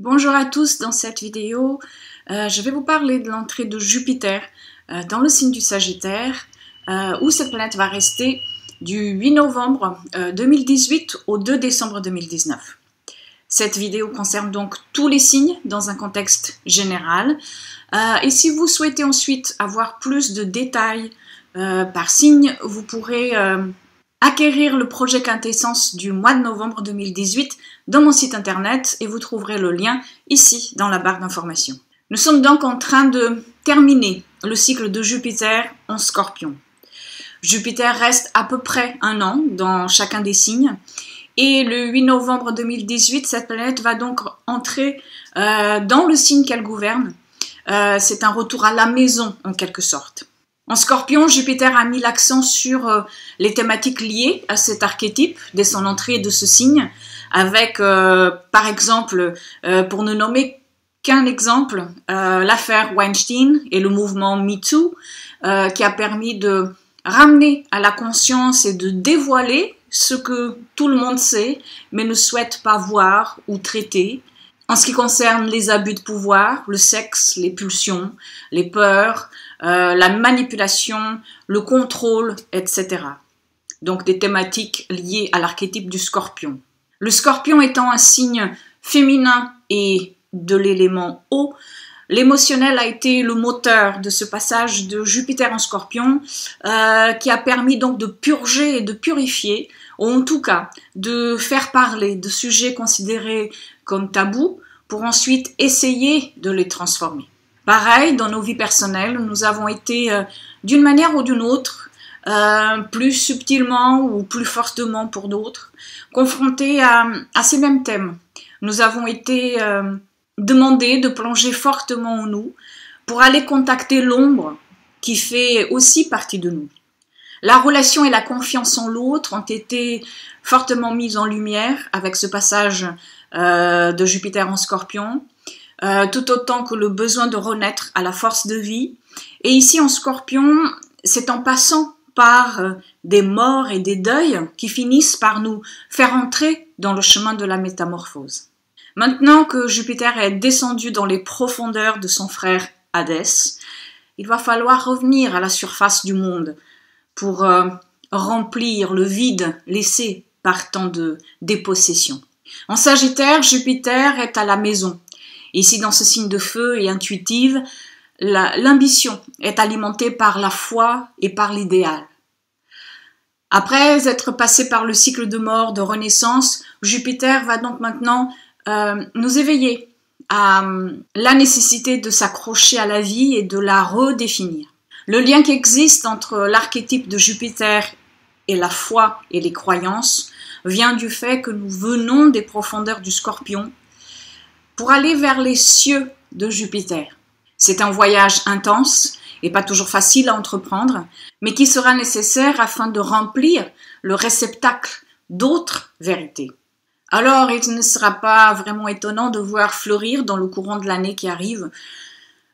Bonjour à tous, dans cette vidéo, je vais vous parler de l'entrée de Jupiter dans le signe du Sagittaire, où cette planète va rester du 8 novembre 2018 au 2 décembre 2019. Cette vidéo concerne donc tous les signes dans un contexte général. Et si vous souhaitez ensuite avoir plus de détails par signe, vous pourrez acquérir le projet Quintessence du mois de novembre 2018 dans mon site internet et vous trouverez le lien ici dans la barre d'information. Nous sommes donc en train de terminer le cycle de Jupiter en Scorpion. Jupiter reste à peu près un an dans chacun des signes et le 8 novembre 2018, cette planète va donc entrer dans le signe qu'elle gouverne. C'est un retour à la maison en quelque sorte. En Scorpion, Jupiter a mis l'accent sur les thématiques liées à cet archétype dès son entrée de ce signe, avec par exemple, pour ne nommer qu'un exemple, l'affaire Weinstein et le mouvement MeToo, qui a permis de ramener à la conscience et de dévoiler ce que tout le monde sait, mais ne souhaite pas voir ou traiter, en ce qui concerne les abus de pouvoir, le sexe, les pulsions, les peurs, la manipulation, le contrôle, etc. Donc des thématiques liées à l'archétype du Scorpion. Le Scorpion étant un signe féminin et de l'élément eau, l'émotionnel a été le moteur de ce passage de Jupiter en Scorpion qui a permis donc de purger et de purifier, ou en tout cas de faire parler de sujets considérés comme tabous pour ensuite essayer de les transformer. Pareil, dans nos vies personnelles, nous avons été d'une manière ou d'une autre, plus subtilement ou plus fortement pour d'autres, confrontés à ces mêmes thèmes. Nous avons été demandés de plonger fortement en nous pour aller contacter l'ombre qui fait aussi partie de nous. La relation et la confiance en l'autre ont été fortement mises en lumière avec ce passage de Jupiter en Scorpion, tout autant que le besoin de renaître à la force de vie. Et ici en Scorpion, c'est en passant par des morts et des deuils qui finissent par nous faire entrer dans le chemin de la métamorphose. Maintenant que Jupiter est descendu dans les profondeurs de son frère Hadès, il va falloir revenir à la surface du monde pour remplir le vide laissé par tant de dépossession. En Sagittaire, Jupiter est à la maison. Ici, dans ce signe de feu et intuitive, l'ambition est alimentée par la foi et par l'idéal. Après être passé par le cycle de mort, de renaissance, Jupiter va donc maintenant nous éveiller à la nécessité de s'accrocher à la vie et de la redéfinir. Le lien qui existe entre l'archétype de Jupiter et la foi et les croyances vient du fait que nous venons des profondeurs du Scorpion pour aller vers les cieux de Jupiter. C'est un voyage intense et pas toujours facile à entreprendre, mais qui sera nécessaire afin de remplir le réceptacle d'autres vérités. Alors, il ne sera pas vraiment étonnant de voir fleurir dans le courant de l'année qui arrive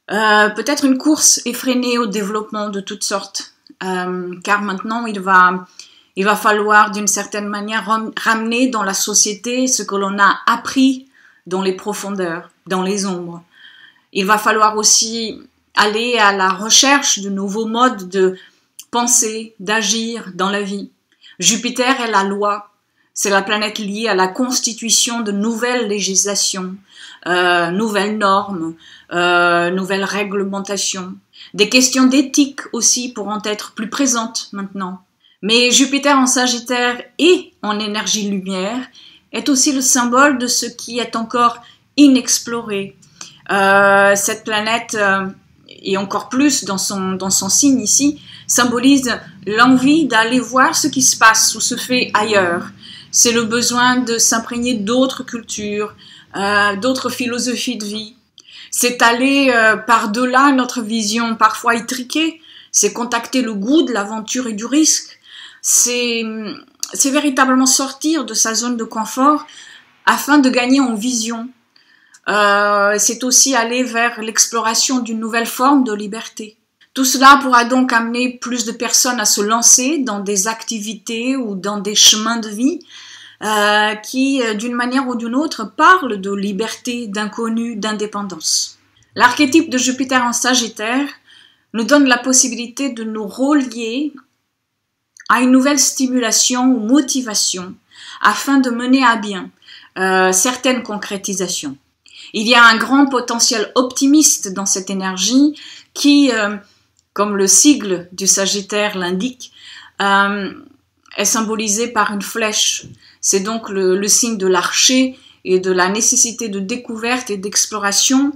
peut-être une course effrénée au développement de toutes sortes, car maintenant il va falloir d'une certaine manière ramener dans la société ce que l'on a appris dans les profondeurs, dans les ombres. Il va falloir aussi aller à la recherche de nouveaux modes de penser, d'agir dans la vie. Jupiter est la loi, c'est la planète liée à la constitution de nouvelles législations, nouvelles normes, nouvelles réglementations. Des questions d'éthique aussi pourront être plus présentes maintenant. Mais Jupiter en Sagittaire et en énergie lumière est aussi le symbole de ce qui est encore inexploré. Cette planète, et encore plus dans son signe ici, symbolise l'envie d'aller voir ce qui se passe ou se fait ailleurs. C'est le besoin de s'imprégner d'autres cultures, d'autres philosophies de vie. C'est aller par-delà notre vision parfois étriquée, c'est contacter le goût de l'aventure et du risque. C'est véritablement sortir de sa zone de confort afin de gagner en vision. C'est aussi aller vers l'exploration d'une nouvelle forme de liberté. Tout cela pourra donc amener plus de personnes à se lancer dans des activités ou dans des chemins de vie qui, d'une manière ou d'une autre, parle de liberté, d'inconnu, d'indépendance. L'archétype de Jupiter en Sagittaire nous donne la possibilité de nous relier à une nouvelle stimulation ou motivation afin de mener à bien certaines concrétisations. Il y a un grand potentiel optimiste dans cette énergie qui, comme le sigle du Sagittaire l'indique, est symbolisé par une flèche. C'est donc le signe de l'archer et de la nécessité de découverte et d'exploration,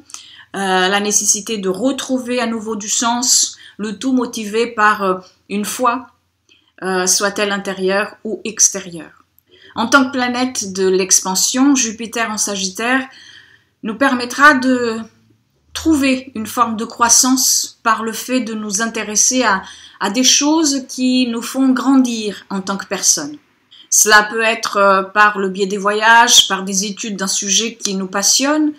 la nécessité de retrouver à nouveau du sens, le tout motivé par une foi, soit-elle intérieure ou extérieure. En tant que planète de l'expansion, Jupiter en Sagittaire nous permettra de trouver une forme de croissance par le fait de nous intéresser à des choses qui nous font grandir en tant que personne. Cela peut être par le biais des voyages, par des études d'un sujet qui nous passionne,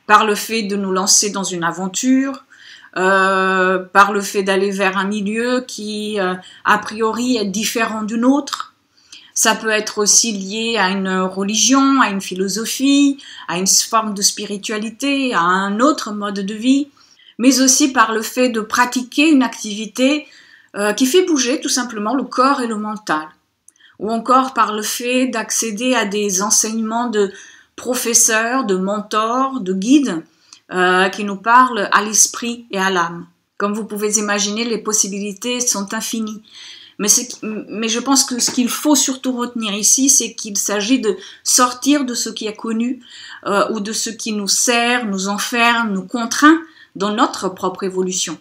par le fait de nous lancer dans une aventure, par le fait d'aller vers un milieu qui, a priori, est différent du nôtre. Ça peut être aussi lié à une religion, à une philosophie, à une forme de spiritualité, à un autre mode de vie, mais aussi par le fait de pratiquer une activité qui fait bouger tout simplement le corps et le mental, ou encore par le fait d'accéder à des enseignements de professeurs, de mentors, de guides qui nous parlent à l'esprit et à l'âme. Comme vous pouvez imaginer, les possibilités sont infinies. Mais je pense que ce qu'il faut surtout retenir ici, c'est qu'il s'agit de sortir de ce qui est connu ou de ce qui nous sert, nous enferme, nous contraint dans notre propre évolution.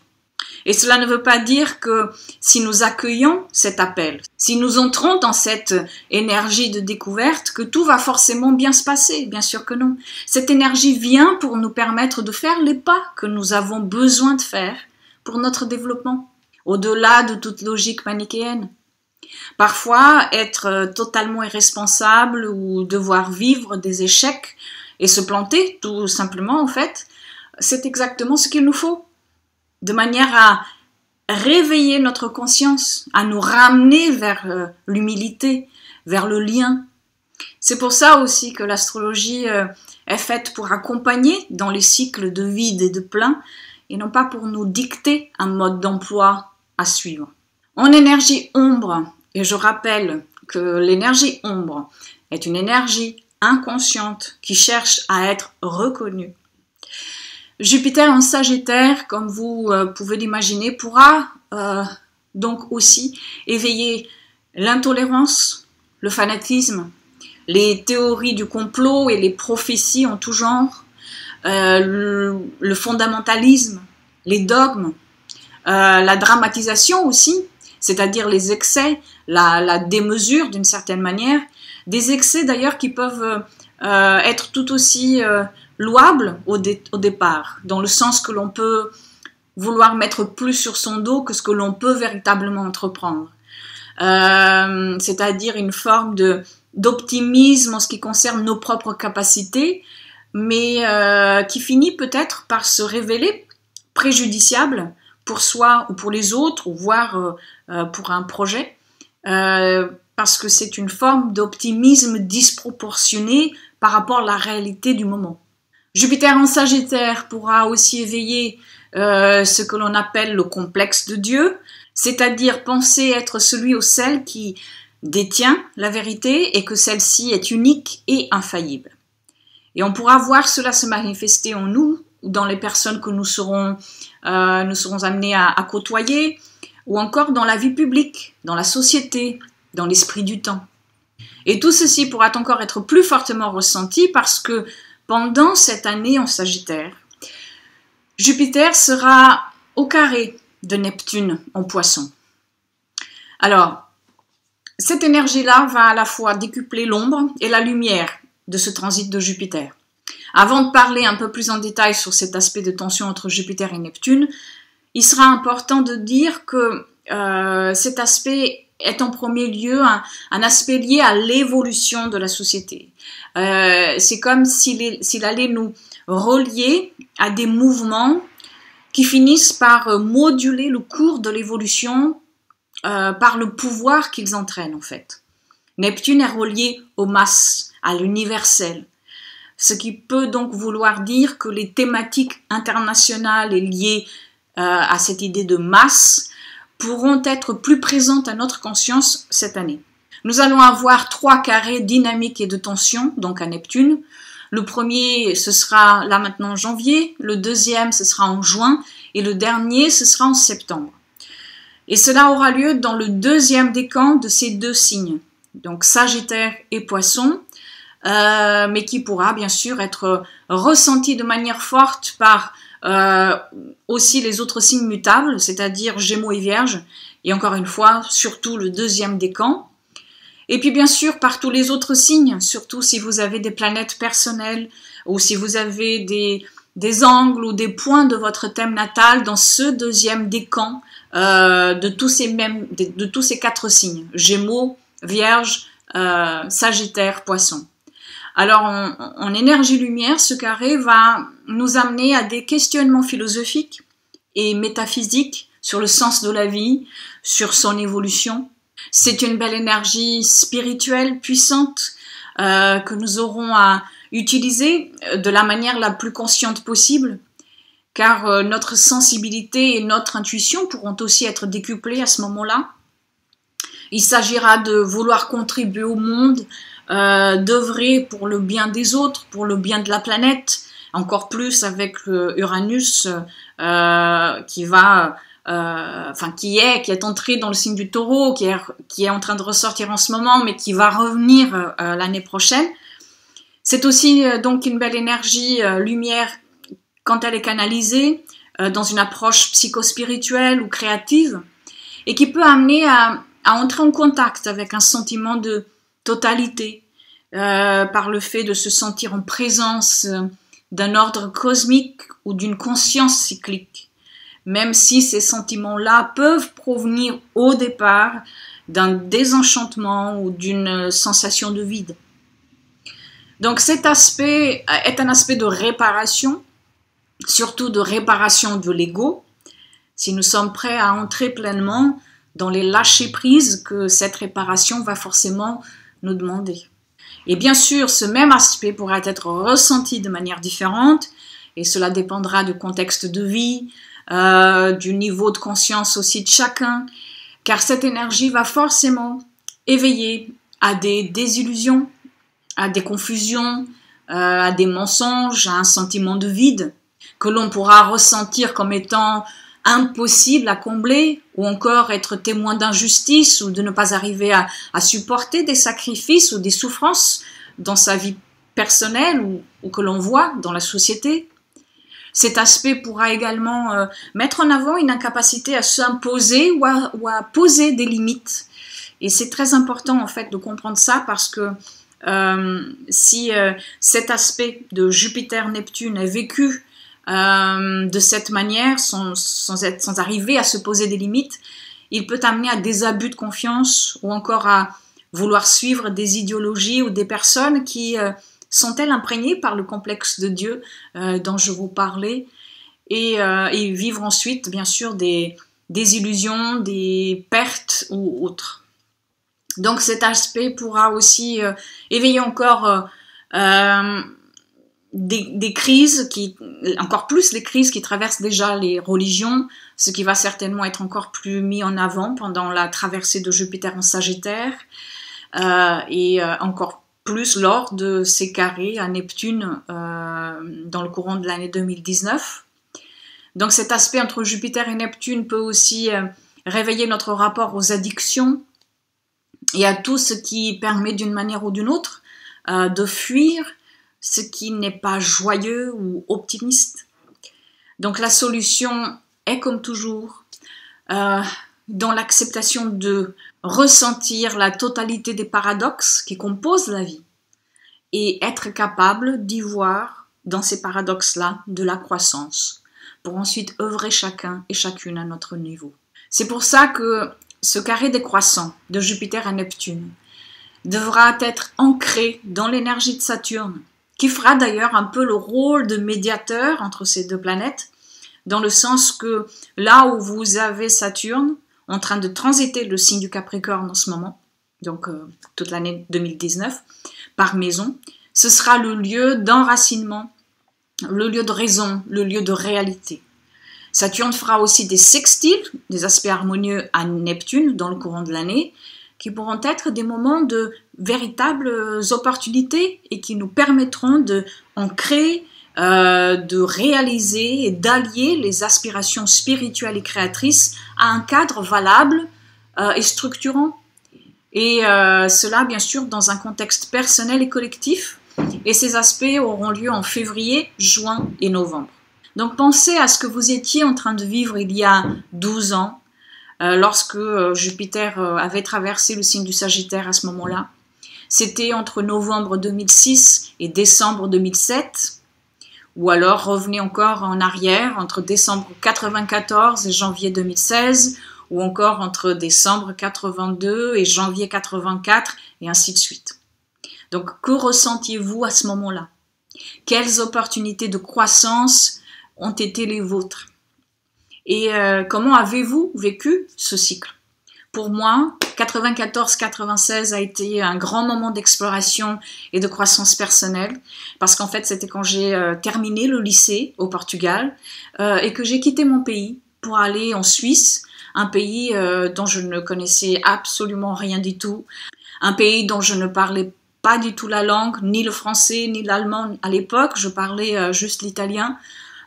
Et cela ne veut pas dire que si nous accueillons cet appel, si nous entrons dans cette énergie de découverte, que tout va forcément bien se passer. Bien sûr que non. Cette énergie vient pour nous permettre de faire les pas que nous avons besoin de faire pour notre développement, au-delà de toute logique manichéenne. Parfois, être totalement irresponsable ou devoir vivre des échecs et se planter, tout simplement en fait, c'est exactement ce qu'il nous faut. De manière à réveiller notre conscience, à nous ramener vers l'humilité, vers le lien. C'est pour ça aussi que l'astrologie est faite pour accompagner dans les cycles de vide et de plein, et non pas pour nous dicter un mode d'emploi à suivre. En énergie ombre, et je rappelle que l'énergie ombre est une énergie inconsciente qui cherche à être reconnue. Jupiter en Sagittaire, comme vous pouvez l'imaginer, pourra donc aussi éveiller l'intolérance, le fanatisme, les théories du complot et les prophéties en tout genre, le fondamentalisme, les dogmes, la dramatisation aussi, c'est-à-dire les excès, la démesure d'une certaine manière, des excès d'ailleurs qui peuvent être tout aussi louables au départ, dans le sens que l'on peut vouloir mettre plus sur son dos que ce que l'on peut véritablement entreprendre. C'est-à-dire une forme d'optimisme en ce qui concerne nos propres capacités, mais qui finit peut-être par se révéler préjudiciable pour soi ou pour les autres, ou voire pour un projet, parce que c'est une forme d'optimisme disproportionné par rapport à la réalité du moment. Jupiter en Sagittaire pourra aussi éveiller ce que l'on appelle le complexe de Dieu, c'est-à-dire penser être celui ou celle qui détient la vérité et que celle-ci est unique et infaillible. Et on pourra voir cela se manifester en nous, ou dans les personnes que nous serons amenés à côtoyer, ou encore dans la vie publique, dans la société, dans l'esprit du temps. Et tout ceci pourra encore être plus fortement ressenti parce que pendant cette année en Sagittaire, Jupiter sera au carré de Neptune en Poisson. Alors, cette énergie-là va à la fois décupler l'ombre et la lumière de ce transit de Jupiter. Avant de parler un peu plus en détail sur cet aspect de tension entre Jupiter et Neptune, il sera important de dire que cet aspect est en premier lieu un aspect lié à l'évolution de la société. C'est comme s'il allait nous relier à des mouvements qui finissent par moduler le cours de l'évolution par le pouvoir qu'ils entraînent en fait. Neptune est relié aux masses, à l'universel. Ce qui peut donc vouloir dire que les thématiques internationales et liées à cette idée de masse pourront être plus présentes à notre conscience cette année. Nous allons avoir 3 carrés dynamiques et de tension, donc à Neptune. Le premier, ce sera là maintenant en janvier, le deuxième, ce sera en juin, et le dernier, ce sera en septembre. Et cela aura lieu dans le deuxième décan de ces 2 signes, donc Sagittaire et Poisson, mais qui pourra bien sûr être ressenti de manière forte par aussi les autres signes mutables, c'est-à-dire Gémeaux et Vierge, et encore une fois, surtout le deuxième décan. Et puis bien sûr par tous les autres signes, surtout si vous avez des planètes personnelles ou si vous avez des angles ou des points de votre thème natal dans ce deuxième décan de tous ces 4 signes, Gémeaux, Vierge, Sagittaire, Poisson. Alors en énergie lumière, ce carré va nous amener à des questionnements philosophiques et métaphysiques sur le sens de la vie, sur son évolution. C'est une belle énergie spirituelle puissante que nous aurons à utiliser de la manière la plus consciente possible, car notre sensibilité et notre intuition pourront aussi être décuplées à ce moment-là. Il s'agira de vouloir contribuer au monde, d'œuvrer pour le bien des autres, pour le bien de la planète, encore plus avec Uranus qui est entré dans le signe du Taureau, qui est en train de ressortir en ce moment, mais qui va revenir l'année prochaine. C'est aussi donc une belle énergie lumière quand elle est canalisée dans une approche psychospirituelle ou créative, et qui peut amener à entrer en contact avec un sentiment de totalité, par le fait de se sentir en présence d'un ordre cosmique ou d'une conscience cyclique, même si ces sentiments-là peuvent provenir au départ d'un désenchantement ou d'une sensation de vide. Donc cet aspect est un aspect de réparation, surtout de réparation de l'ego, si nous sommes prêts à entrer pleinement dans les lâcher-prises que cette réparation va forcément nous demander. Et bien sûr, ce même aspect pourra être ressenti de manière différente, et cela dépendra du contexte de vie, du niveau de conscience aussi de chacun, car cette énergie va forcément éveiller à des désillusions, à des confusions, à des mensonges, à un sentiment de vide que l'on pourra ressentir comme étant impossible à combler, ou encore être témoin d'injustice ou de ne pas arriver à supporter des sacrifices ou des souffrances dans sa vie personnelle ou que l'on voit dans la société. Cet aspect pourra également mettre en avant une incapacité à s'imposer ou à poser des limites. Et c'est très important en fait de comprendre ça, parce que si cet aspect de Jupiter-Neptune est vécu de cette manière, sans arriver à se poser des limites, il peut amener à des abus de confiance ou encore à vouloir suivre des idéologies ou des personnes qui sont-elles imprégnées par le complexe de Dieu dont je vous parlais, et vivre ensuite bien sûr des illusions, des pertes ou autres. Donc cet aspect pourra aussi éveiller encore des crises, encore plus les crises qui traversent déjà les religions, ce qui va certainement être encore plus mis en avant pendant la traversée de Jupiter en Sagittaire, et encore plus lors de ces carrés à Neptune dans le courant de l'année 2019. Donc cet aspect entre Jupiter et Neptune peut aussi réveiller notre rapport aux addictions et à tout ce qui permet d'une manière ou d'une autre de fuir ce qui n'est pas joyeux ou optimiste. Donc la solution est comme toujours dans l'acceptation de ressentir la totalité des paradoxes qui composent la vie et être capable d'y voir dans ces paradoxes-là de la croissance pour ensuite œuvrer chacun et chacune à notre niveau. C'est pour ça que ce carré décroissant de Jupiter à Neptune devra être ancré dans l'énergie de Saturne, qui fera d'ailleurs un peu le rôle de médiateur entre ces deux planètes, dans le sens que là où vous avez Saturne en train de transiter le signe du Capricorne en ce moment, donc toute l'année 2019, par maison, ce sera le lieu d'enracinement, le lieu de raison, le lieu de réalité. Saturne fera aussi des sextiles, des aspects harmonieux à Neptune dans le courant de l'année, qui pourront être des moments de véritables opportunités et qui nous permettront d'ancrer, de réaliser et d'allier les aspirations spirituelles et créatrices à un cadre valable et structurant. Et cela, bien sûr, dans un contexte personnel et collectif. Et ces aspects auront lieu en février, juin et novembre. Donc pensez à ce que vous étiez en train de vivre il y a 12 ans, lorsque Jupiter avait traversé le signe du Sagittaire à ce moment-là. C'était entre novembre 2006 et décembre 2007. Ou alors revenez encore en arrière, entre décembre 94 et janvier 2016, ou encore entre décembre 82 et janvier 84, et ainsi de suite. Donc, que ressentiez-vous à ce moment-là? Quelles opportunités de croissance ont été les vôtres? Et comment avez-vous vécu ce cycle? Pour moi, 94-96 a été un grand moment d'exploration et de croissance personnelle, parce qu'en fait, c'était quand j'ai terminé le lycée au Portugal et que j'ai quitté mon pays pour aller en Suisse, un pays dont je ne connaissais absolument rien du tout, un pays dont je ne parlais pas du tout la langue, ni le français, ni l'allemand à l'époque, je parlais juste l'italien.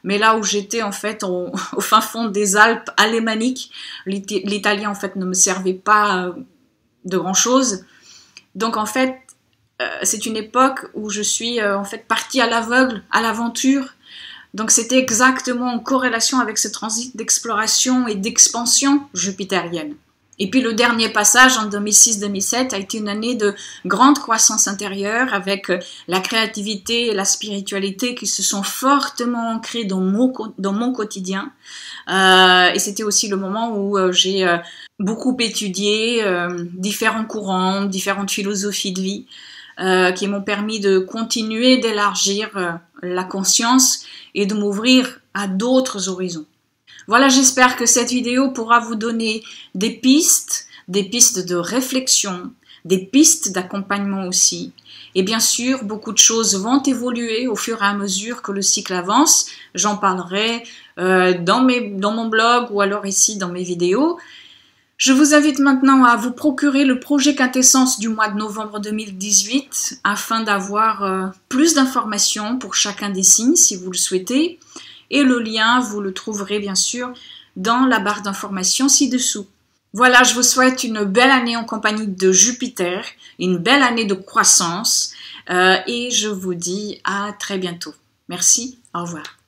Mais là où j'étais en fait au fin fond des Alpes alémaniques, l'italien en fait ne me servait pas de grand chose. Donc en fait, c'est une époque où je suis en fait partie à l'aveugle, à l'aventure. Donc c'était exactement en corrélation avec ce transit d'exploration et d'expansion jupitérienne. Et puis le dernier passage en 2006-2007 a été une année de grande croissance intérieure avec la créativité et la spiritualité qui se sont fortement ancrées dans mon quotidien. Et c'était aussi le moment où j'ai beaucoup étudié différents courants, différentes philosophies de vie qui m'ont permis de continuer d'élargir la conscience et de m'ouvrir à d'autres horizons. Voilà, j'espère que cette vidéo pourra vous donner des pistes de réflexion, des pistes d'accompagnement aussi. Et bien sûr, beaucoup de choses vont évoluer au fur et à mesure que le cycle avance. J'en parlerai dans mon blog ou alors ici dans mes vidéos. Je vous invite maintenant à vous procurer le projet Quintessence du mois de novembre 2018 afin d'avoir plus d'informations pour chacun des signes si vous le souhaitez. Et le lien, vous le trouverez bien sûr dans la barre d'informations ci-dessous. Voilà, je vous souhaite une belle année en compagnie de Jupiter, une belle année de croissance et je vous dis à très bientôt. Merci, au revoir.